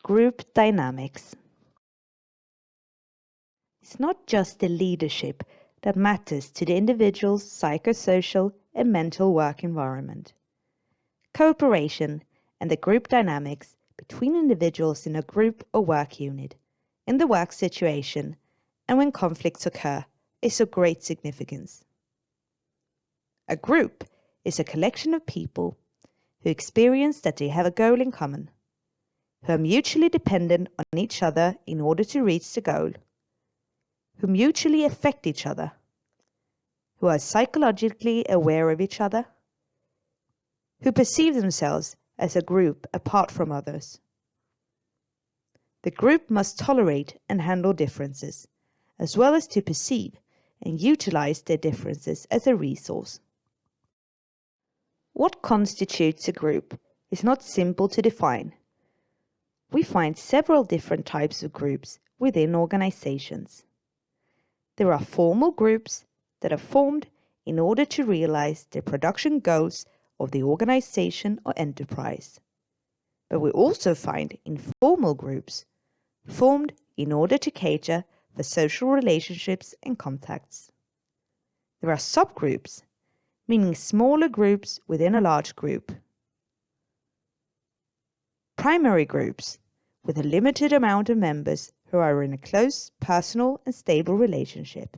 Group dynamics. It's not just the leadership that matters to the individual's psychosocial and mental work environment. Cooperation and the group dynamics between individuals in a group or work unit, in the work situation, and when conflicts occur is of great significance. A group is a collection of people who experience that they have a goal in common, who are mutually dependent on each other in order to reach the goal, who mutually affect each other, who are psychologically aware of each other, who perceive themselves as a group apart from others. The group must tolerate and handle differences, as well as to perceive and utilize their differences as a resource. What constitutes a group is not simple to define. We find several different types of groups within organizations. There are formal groups that are formed in order to realize the production goals of the organization or enterprise. But we also find informal groups formed in order to cater for social relationships and contacts. There are subgroups, meaning smaller groups within a large group. Primary groups, with a limited amount of members who are in a close, personal, and stable relationship.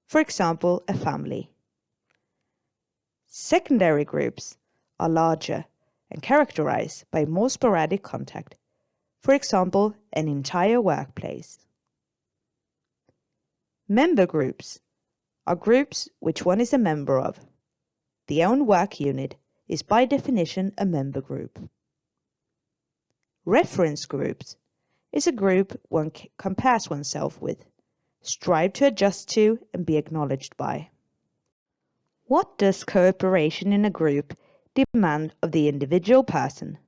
For example, a family. Secondary groups are larger and characterized by more sporadic contact. For example, an entire workplace. Member groups are groups which one is a member of. The own work unit is by definition a member group. Reference groups is a group one compares oneself with, strive to adjust to, and be acknowledged by. What does cooperation in a group demand of the individual person?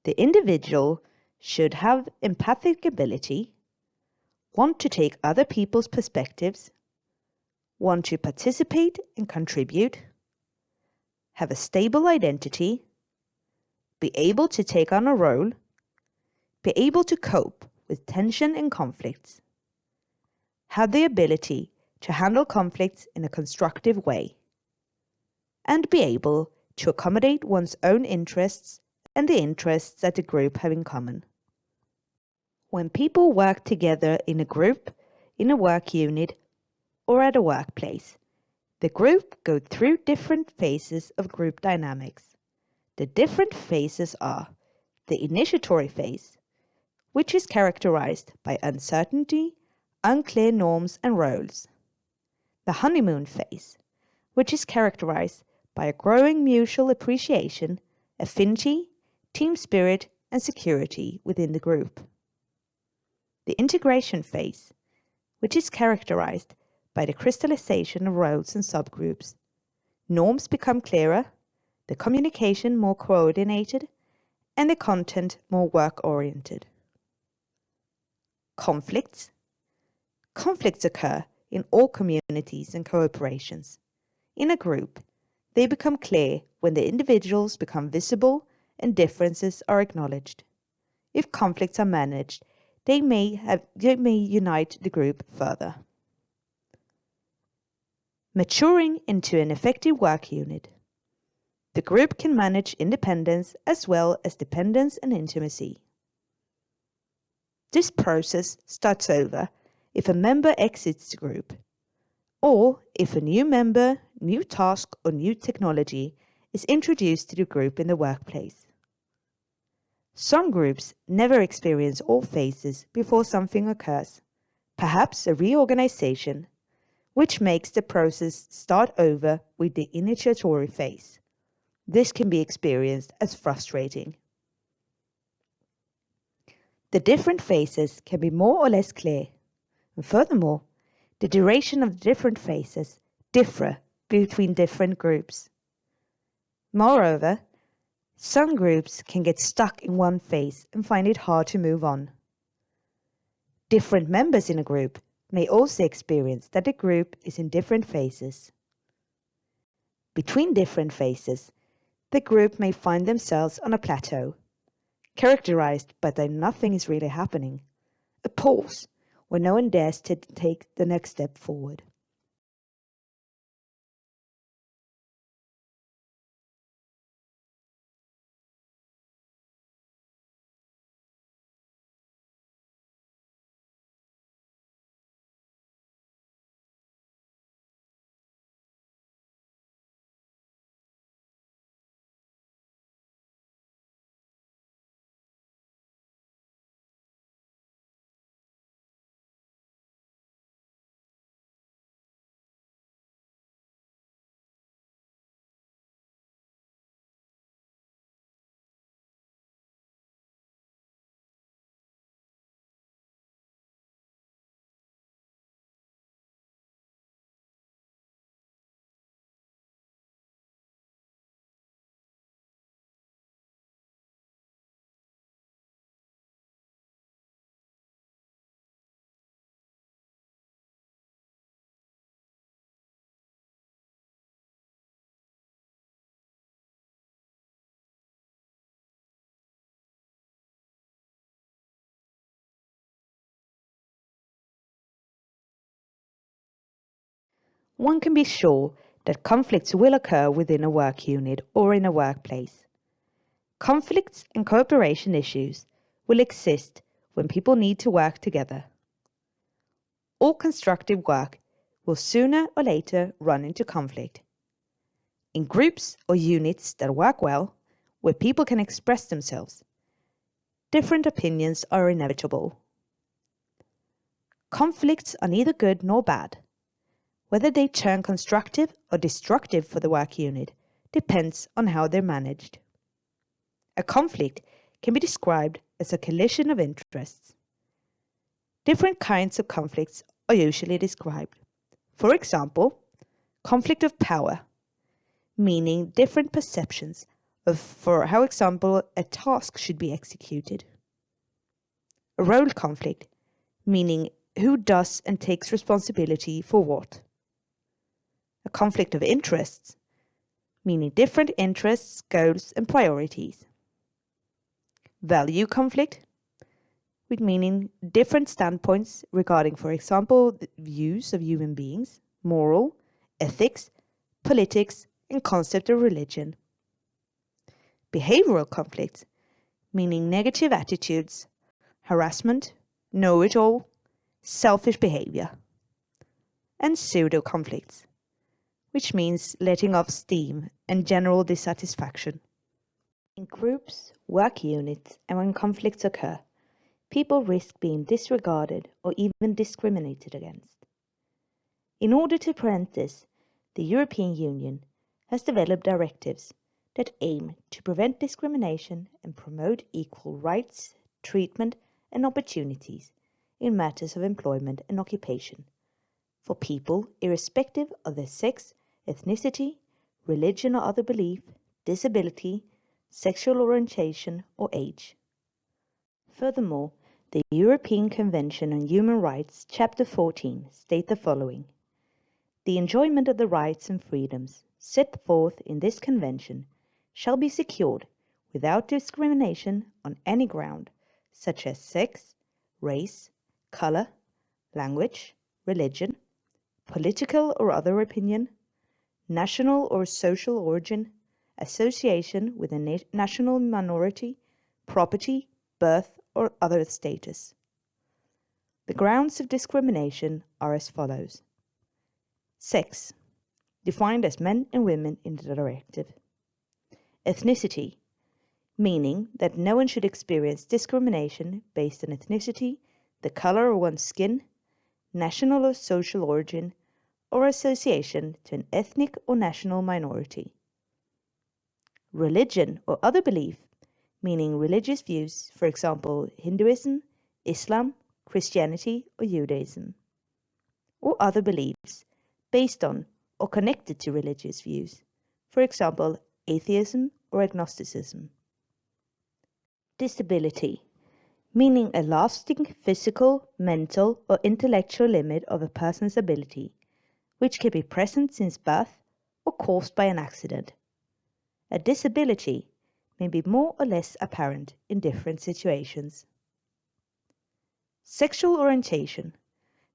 The individual should have empathic ability, want to take other people's perspectives, want to participate and contribute, have a stable identity, be able to take on a role, be able to cope with tension and conflicts, have the ability to handle conflicts in a constructive way, and be able to accommodate one's own interests and the interests that the group have in common. When people work together in a group, in a work unit, or at a workplace, the group goes through different phases of group dynamics. The different phases are the initiatory phase, which is characterized by uncertainty, unclear norms and roles. The honeymoon phase, which is characterized by a growing mutual appreciation, affinity, team spirit, and security within the group. The integration phase, which is characterized by the crystallization of roles and subgroups. Norms become clearer, the communication more coordinated, and the content more work-oriented. Conflicts. Conflicts occur in all communities and cooperations. In a group, they become clear when the individuals become visible and differences are acknowledged. If conflicts are managed, they may unite the group further. Maturing into an effective work unit. The group can manage independence as well as dependence and intimacy. This process starts over if a member exits the group, or if a new member, new task, or new technology is introduced to the group in the workplace. Some groups never experience all phases before something occurs, perhaps a reorganization, which makes the process start over with the initiatory phase. This can be experienced as frustrating. The different phases can be more or less clear, and furthermore, the duration of the different phases differ between different groups. Moreover, some groups can get stuck in one phase and find it hard to move on. Different members in a group may also experience that the group is in different phases. Between different phases, the group may find themselves on a plateau, characterized by that nothing is really happening, a pause where no one dares to take the next step forward. One can be sure that conflicts will occur within a work unit or in a workplace. Conflicts and cooperation issues will exist when people need to work together. All constructive work will sooner or later run into conflict. In groups or units that work well, where people can express themselves, different opinions are inevitable. Conflicts are neither good nor bad. Whether they turn constructive or destructive for the work unit depends on how they're managed. A conflict can be described as a collision of interests. Different kinds of conflicts are usually described. For example, conflict of power, meaning different perceptions of, for how example, a task should be executed. A role conflict, meaning who does and takes responsibility for what. A conflict of interests, meaning different interests, goals, and priorities. Value conflict, with meaning different standpoints regarding, for example, the views of human beings, moral, ethics, politics, and concept of religion. Behavioral conflicts, meaning negative attitudes, harassment, know-it-all, selfish behavior. And pseudo-conflicts, which means letting off steam and general dissatisfaction. In groups, work units, and when conflicts occur, people risk being disregarded or even discriminated against. In order to prevent this, the European Union has developed directives that aim to prevent discrimination and promote equal rights, treatment, and opportunities in matters of employment and occupation for people irrespective of their sex, ethnicity, religion or other belief, disability, sexual orientation, or age. Furthermore, the European Convention on Human Rights, Chapter 14, state the following. The enjoyment of the rights and freedoms set forth in this convention shall be secured without discrimination on any ground, such as sex, race, color, language, religion, political or other opinion, national or social origin, association with a national minority, property, birth, or other status. The grounds of discrimination are as follows. Sex, defined as men and women in the directive. Ethnicity, meaning that no one should experience discrimination based on ethnicity, the color of one's skin, national or social origin, or association to an ethnic or national minority. Religion or other belief, meaning religious views, for example, Hinduism, Islam, Christianity, or Judaism. Or other beliefs based on or connected to religious views, for example, atheism or agnosticism. Disability, meaning a lasting physical, mental, or intellectual limit of a person's ability, which can be present since birth or caused by an accident. A disability, may be more or less apparent in different situations. Sexual orientation,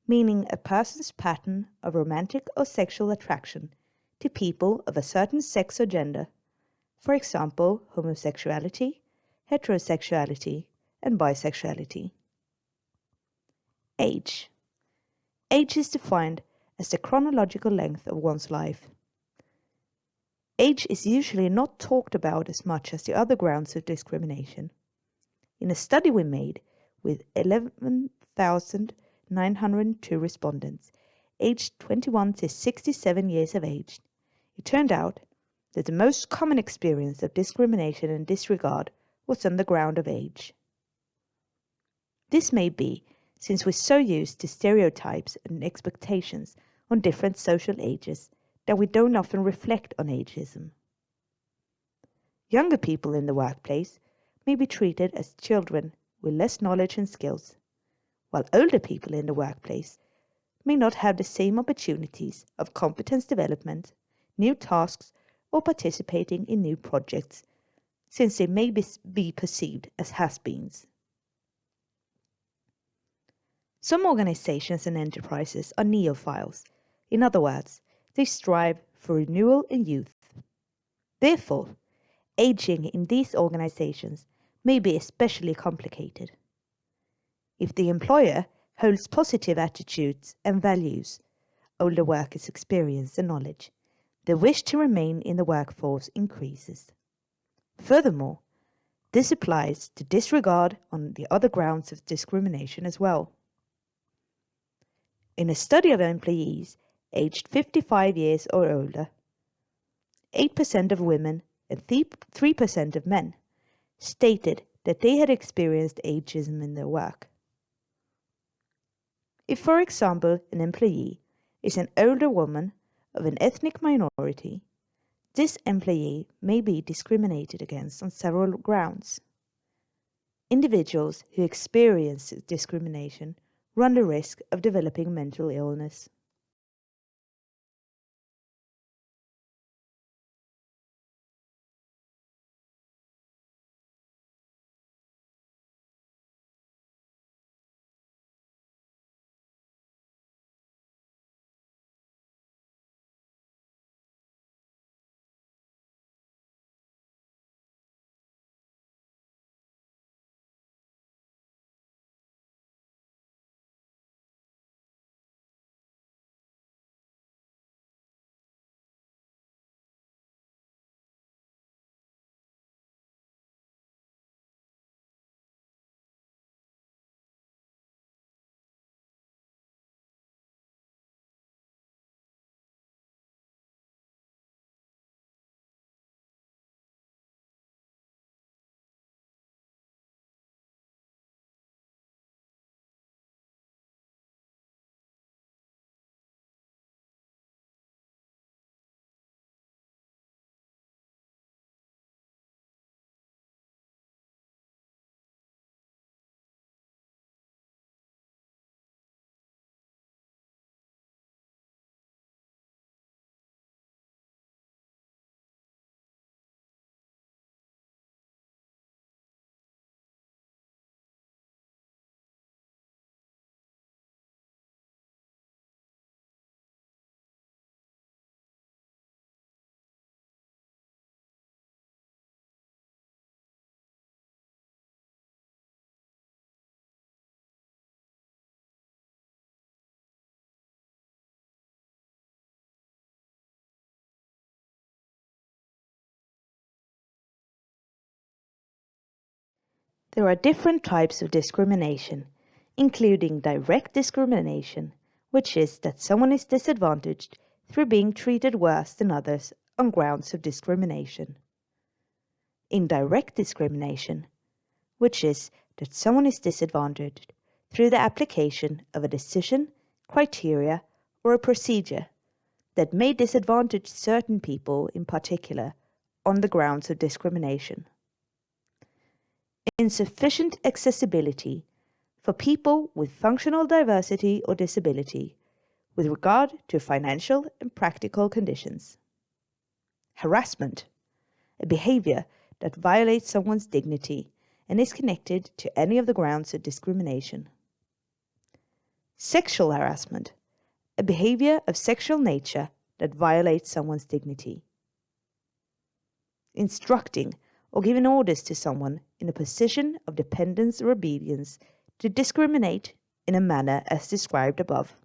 meaning a person's pattern of romantic or sexual attraction to people of a certain sex or gender, for example, homosexuality, heterosexuality, and bisexuality. Age. Age is defined as the chronological length of one's life. Age is usually not talked about as much as the other grounds of discrimination. In a study we made with 11,902 respondents aged 21 to 67 years of age, it turned out that the most common experience of discrimination and disregard was on the ground of age. This may be since we're so used to stereotypes and expectations on different social ages that we don't often reflect on ageism. Younger people in the workplace may be treated as children with less knowledge and skills, while older people in the workplace may not have the same opportunities of competence development, new tasks, or participating in new projects, since they may be perceived as has-beens. Some organizations and enterprises are neophiles. In other words, they strive for renewal and youth. Therefore, aging in these organizations may be especially complicated. If the employer holds positive attitudes and values older workers' experience and knowledge, the wish to remain in the workforce increases. Furthermore, this applies to disregard on the other grounds of discrimination as well. In a study of employees aged 55 years or older, 8% of women and 3% of men stated that they had experienced ageism in their work. If, for example, an employee is an older woman of an ethnic minority, this employee may be discriminated against on several grounds. Individuals who experience discrimination run the risk of developing mental illness. There are different types of discrimination, including direct discrimination, which is that someone is disadvantaged through being treated worse than others on grounds of discrimination. Indirect discrimination, which is that someone is disadvantaged through the application of a decision, criteria, or a procedure that may disadvantage certain people in particular on the grounds of discrimination. Insufficient accessibility for people with functional diversity or disability with regard to financial and practical conditions. Harassment, a behavior that violates someone's dignity and is connected to any of the grounds of discrimination. Sexual harassment, a behavior of sexual nature that violates someone's dignity. Instructing or giving orders to someone in a position of dependence or obedience to discriminate in a manner as described above.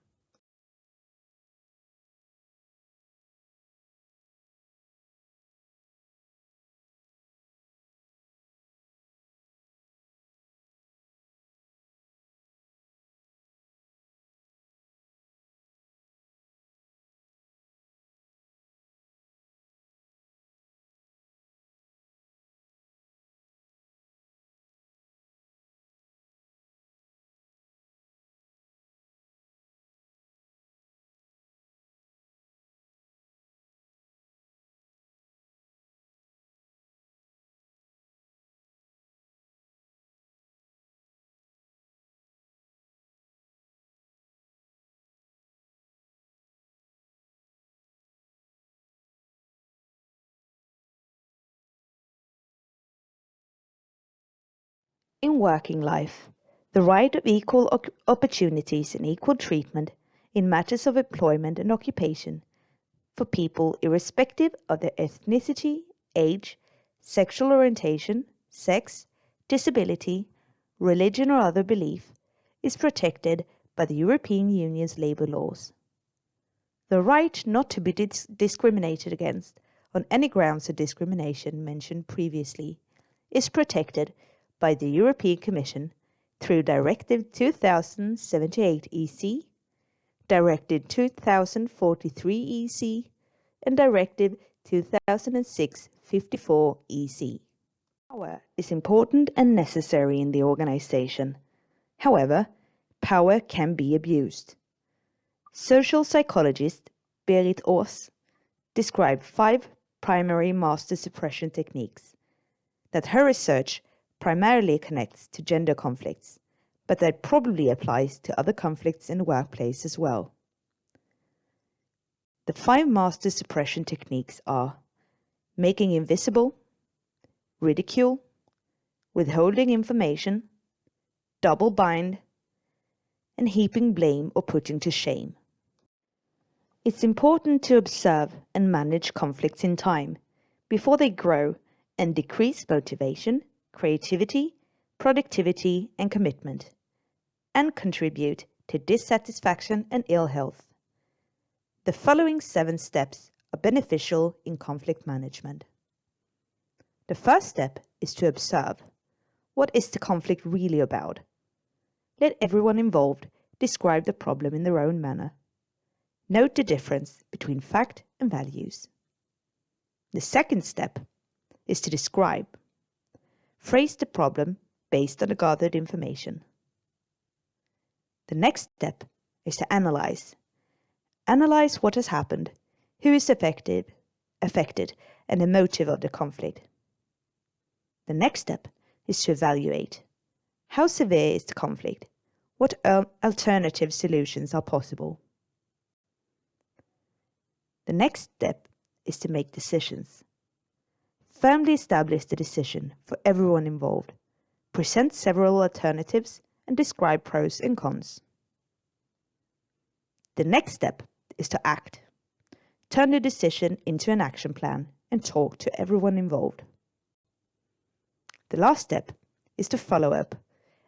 In working life, the right of equal opportunities and equal treatment in matters of employment and occupation for people irrespective of their ethnicity, age, sexual orientation, sex, disability, religion or other belief is protected by the European Union's labour laws. The right not to be discriminated against on any grounds of discrimination mentioned previously is protected by the European Commission through Directive 2078/EC, Directive 2043/EC, and Directive 2006/54/EC. Power is important and necessary in the organization. However, power can be abused. Social psychologist Berit Aas described 5 primary master suppression techniques that her research primarily connects to gender conflicts, but that probably applies to other conflicts in the workplace as well. The 5 master suppression techniques are making invisible, ridicule, withholding information, double bind, and heaping blame or putting to shame. It's important to observe and manage conflicts in time before they grow and decrease motivation, creativity, productivity, and commitment, and contribute to dissatisfaction and ill health. The following 7 steps are beneficial in conflict management. The first step is to observe. What is the conflict really about? Let everyone involved describe the problem in their own manner. Note the difference between fact and values. The second step is to describe. Phrase the problem based on the gathered information. The next step is to analyze. Analyze what has happened, who is affected, and the motive of the conflict. The next step is to evaluate. How severe is the conflict? What alternative solutions are possible? The next step is to make decisions. Firmly establish the decision for everyone involved. Present several alternatives and describe pros and cons. The next step is to act. Turn the decision into an action plan and talk to everyone involved. The last step is to follow up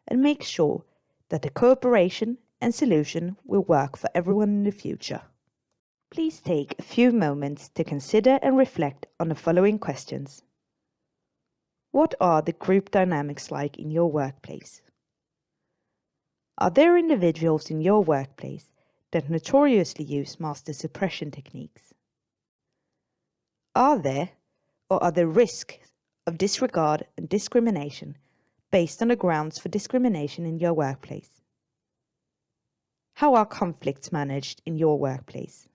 and make sure that the cooperation and solution will work for everyone in the future. Please take a few moments to consider and reflect on the following questions. What are the group dynamics like in your workplace? Are there individuals in your workplace that notoriously use master suppression techniques? Are there risks of disregard and discrimination based on the grounds for discrimination in your workplace? How are conflicts managed in your workplace?